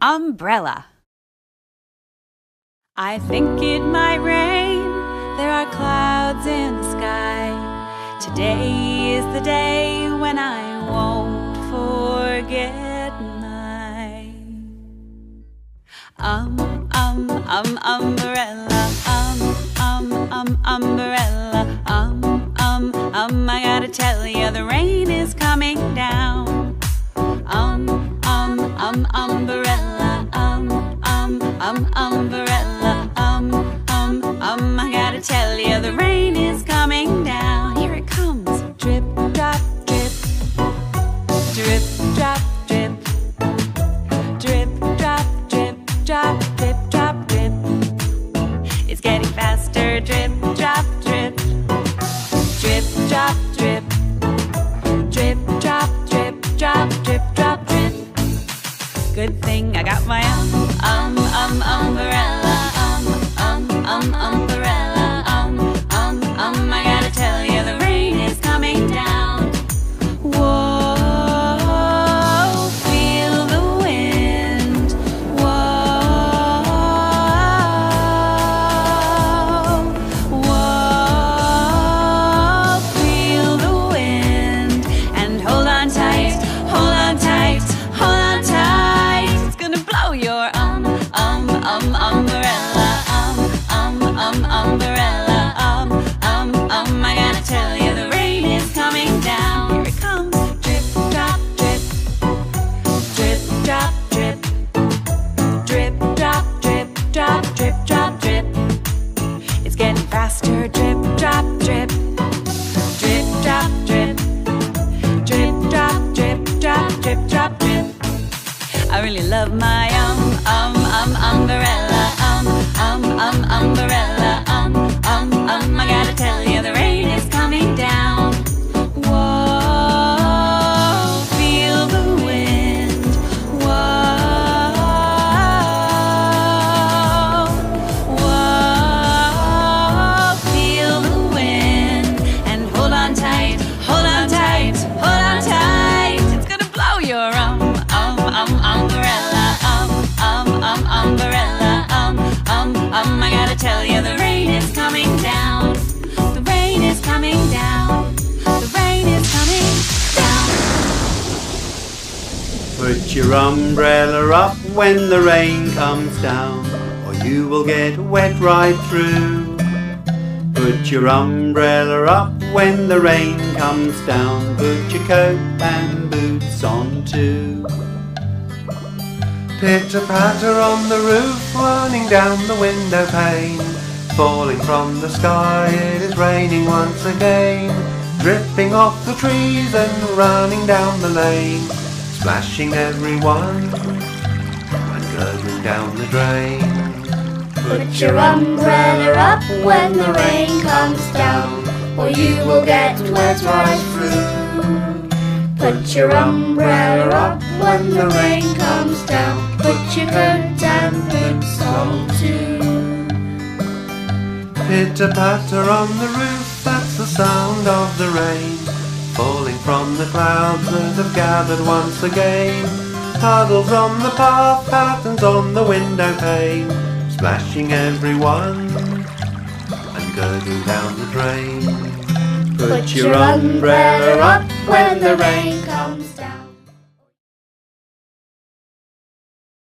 umbrella. I think it might rain, there are clouds in the sky. Today is the day when I won't forget my umbrella, umbrella, I gotta tell you the rain is coming down. Umbrella, umbrella, I gotta tell you the rain is coming down. Here it comes, drip, drop, drip, drip, drop, drip, drip, drop, drip, drop, drip, drop, drip. It's getting faster, drip, drop, drip, drip, drop, drip, drip, drop, drip, drop, drip, drop, drip. Good thing I got my umbrella, umbrella, I gotta tell you the rain is coming down. Whoa, feel the wind. Whoa, whoa, feel the wind. And hold on tight, hold on tight, hold on tight. It's gonna blow your umbrella, umbrella, I gotta tell you the rain is coming down. Here it comes, drip, drop, drip, drip, drop, drip, drip, drop, drip, drop, drip, drop, drip. It's getting faster, drip, drop, drip, drip, drop, drip, drip, drop, drip, drop, drip, drop, drip. I really love my umbrella, umbrella, I gotta tell you the rain is coming down. Whoa, feel the wind. Whoa, whoa, feel the wind. And hold on tight, hold on tight, hold on tight. It's gonna blow your umbrella, umbrella, I gotta tell you the rain is coming down. The rain is coming down. The rain is coming down. Put your umbrella up when the rain comes down, or you will get wet right through. Put your umbrella up when the rain comes down. Put your coat and boots on too. Pitter-patter on the roof, running down the window pane. Falling from the sky, it is raining once again. Dripping off the trees and running down the lane. Splashing everyone and gurgling down the drain. Put your umbrella up when the rain comes down, or you will get wet right through. Put your umbrella up when the rain comes down. Put your coat and boots on too. Pitter-patter on the roof, that's the sound of the rain. Falling from the clouds that have gathered once again. Puddles on the path, patterns on the window pane. Splashing everyone and gurgling down the drain. Put your umbrella up when the rain